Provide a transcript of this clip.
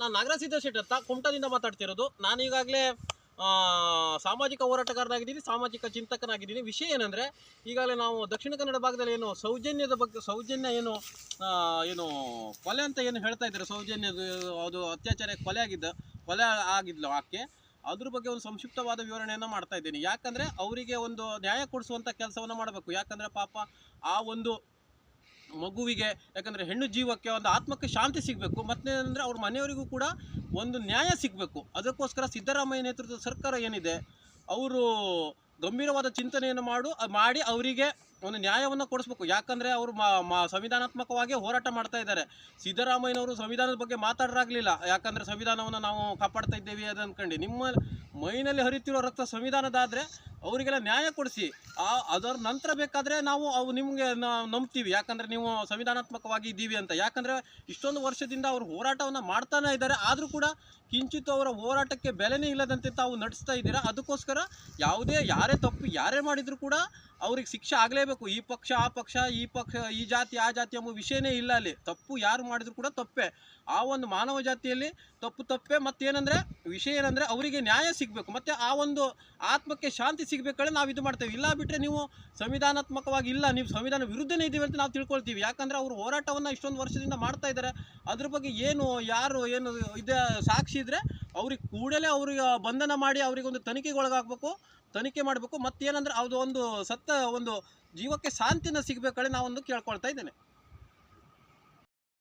ನಾನು ನಾಗರಾಜ್ ಸಿದ್ದೇಶೆಟ್ಟಿ ಅಂತ ಕುಮಟಾದಿಂದ ಮಾತಾಡ್ತಿರೋದು. ನಾನು ಈಗಾಗಲೇ ಸಾಮಾಜಿಕ ಹೋರಾಟಗಾರನಾಗಿದ್ದೀನಿ, ಸಾಮಾಜಿಕ ಚಿಂತಕನಾಗಿದ್ದೀನಿ. ವಿಷಯ ಏನಂದರೆ, ಈಗಾಗಲೇ ನಾವು ದಕ್ಷಿಣ ಕನ್ನಡ ಭಾಗದಲ್ಲಿ ಏನು ಸೌಜನ್ಯದ ಬಗ್ಗೆ, ಸೌಜನ್ಯ ಏನು ಏನು ಕೊಲೆ ಅಂತ ಏನು ಹೇಳ್ತಾ ಇದ್ದಾರೆ, ಸೌಜನ್ಯದ ಅದು ಅತ್ಯಾಚಾರ ಕೊಲೆ ಆಗಿದ್ಲು ಆಕೆ, ಅದ್ರ ಬಗ್ಗೆ ಒಂದು ಸಂಕ್ಷಿಪ್ತವಾದ ವಿವರಣೆಯನ್ನು ಮಾಡ್ತಾ ಇದ್ದೀನಿ. ಯಾಕಂದರೆ ಅವರಿಗೆ ಒಂದು ನ್ಯಾಯ ಕೊಡಿಸುವಂಥ ಕೆಲಸವನ್ನು ಮಾಡಬೇಕು. ಯಾಕಂದರೆ ಪಾಪ ಆ ಒಂದು ಮಗುವಿಗೆ, ಯಾಕಂದರೆ ಹೆಣ್ಣು ಜೀವಕ್ಕೆ ಒಂದು ಆತ್ಮಕ್ಕೆ ಶಾಂತಿ ಸಿಗಬೇಕು, ಮತ್ತೇನೆಂದರೆ ಅವ್ರ ಮನೆಯವರಿಗೂ ಕೂಡ ಒಂದು ನ್ಯಾಯ ಸಿಗಬೇಕು. ಅದಕ್ಕೋಸ್ಕರ ಸಿದ್ದರಾಮಯ್ಯ ನೇತೃತ್ವದ ಸರ್ಕಾರ ಏನಿದೆ, ಅವರು ಗಂಭೀರವಾದ ಚಿಂತನೆಯನ್ನು ಮಾಡಿ ಅವರಿಗೆ ಒಂದು ನ್ಯಾಯವನ್ನು ಕೊಡಿಸ್ಬೇಕು. ಯಾಕಂದರೆ ಅವರು ಸಂವಿಧಾನಾತ್ಮಕವಾಗಿ ಹೋರಾಟ ಮಾಡ್ತಾ ಇದ್ದಾರೆ. ಸಿದ್ದರಾಮಯ್ಯನವರು ಸಂವಿಧಾನದ ಬಗ್ಗೆ ಮಾತಾಡರಾಗಲಿಲ್ಲ. ಯಾಕಂದರೆ ಸಂವಿಧಾನವನ್ನು ನಾವು ಕಾಪಾಡ್ತಾ ಇದ್ದೇವೆ ಅದು ಅಂದ್ಕೊಂಡು, ನಿಮ್ಮ ಮೈನಲ್ಲಿ ಹರಿತಿರೋ ರಕ್ತ ಸಂವಿಧಾನದಾದರೆ ಅವರಿಗೆಲ್ಲ ನ್ಯಾಯ ಕೊಡಿಸಿ. ಅದರ ನಂತರ ಬೇಕಾದರೆ ನಾವು ನಿಮಗೆ ನಂಬ್ತೀವಿ, ಯಾಕಂದರೆ ನೀವು ಸಂವಿಧಾನಾತ್ಮಕವಾಗಿ ಇದ್ದೀವಿ ಅಂತ. ಯಾಕಂದರೆ ಇಷ್ಟೊಂದು ವರ್ಷದಿಂದ ಅವರು ಹೋರಾಟವನ್ನು ಮಾಡ್ತಾನೆ ಇದ್ದಾರೆ, ಆದರೂ ಕೂಡ ಕಿಂಚಿತ್ತು ಅವರ ಹೋರಾಟಕ್ಕೆ ಬೆಲೆನೇ ಇಲ್ಲದಂತೆ ತಾವು ನಡೆಸ್ತಾ ಇದ್ದೀರಾ. ಅದಕ್ಕೋಸ್ಕರ ಯಾರೇ ತಪ್ಪು ಯಾರೇ ಮಾಡಿದರೂ ಕೂಡ ಅವ್ರಿಗೆ ಶಿಕ್ಷೆ ಆಗಲೇಬೇಕು. ಈ ಪಕ್ಷ ಆ ಪಕ್ಷ, ಈ ಜಾತಿ ಆ ಜಾತಿ ಎಂಬ ವಿಷಯನೇ ಇಲ್ಲ ಅಲ್ಲಿ. ತಪ್ಪು ಯಾರು ಮಾಡಿದರೂ ಕೂಡ ತಪ್ಪೇ. ಆ ಒಂದು ಮಾನವ ಜಾತಿಯಲ್ಲಿ ತಪ್ಪೇ. ಮತ್ತೇನೆಂದರೆ ವಿಷಯ ಏನಂದರೆ ಅವರಿಗೆ ನ್ಯಾಯ ಸಿಗಬೇಕು, ಮತ್ತು ಆ ಒಂದು ಆತ್ಮಕ್ಕೆ ಶಾಂತಿ ಸಿಗಬೇಕಾದ್ರೆ ನಾವು ಇದು ಮಾಡ್ತೇವೆ. ಇಲ್ಲ ಬಿಟ್ಟರೆ ನೀವು ಸಂವಿಧಾನಾತ್ಮಕವಾಗಿ ಇಲ್ಲ, ನೀವು ಸಂವಿಧಾನ ವಿರುದ್ಧನೇ ಇದ್ದೀವಿ ಅಂತ ನಾವು ತಿಳ್ಕೊಳ್ತೀವಿ. ಯಾಕಂದರೆ ಅವರು ಹೋರಾಟವನ್ನು ಇಷ್ಟೊಂದು ವರ್ಷದಿಂದ ಮಾಡ್ತಾ ಇದ್ದಾರೆ. ಅದ್ರ ಬಗ್ಗೆ ಏನು ಇದೆ ಸಾಕ್ಷಿ ಇದ್ದರೆ ಅವ್ರಿಗೆ ಕೂಡಲೇ ಅವ್ರಿಗೆ ಬಂಧನ ಮಾಡಿ ಅವರಿಗೊಂದು ತನಿಖೆಗೊಳಗಾಗಬೇಕು, ತನಿಖೆ ಮಾಡಬೇಕು. ಮತ್ತೇನೆಂದರೆ ಅದು ಒಂದು ಜೀವಕ್ಕೆ ಶಾಂತಿನ ಸಿಗಬೇಕಾದ್ರೆ ನಾವೊಂದು ಕೇಳ್ಕೊಳ್ತಾ ಇದ್ದೇನೆ.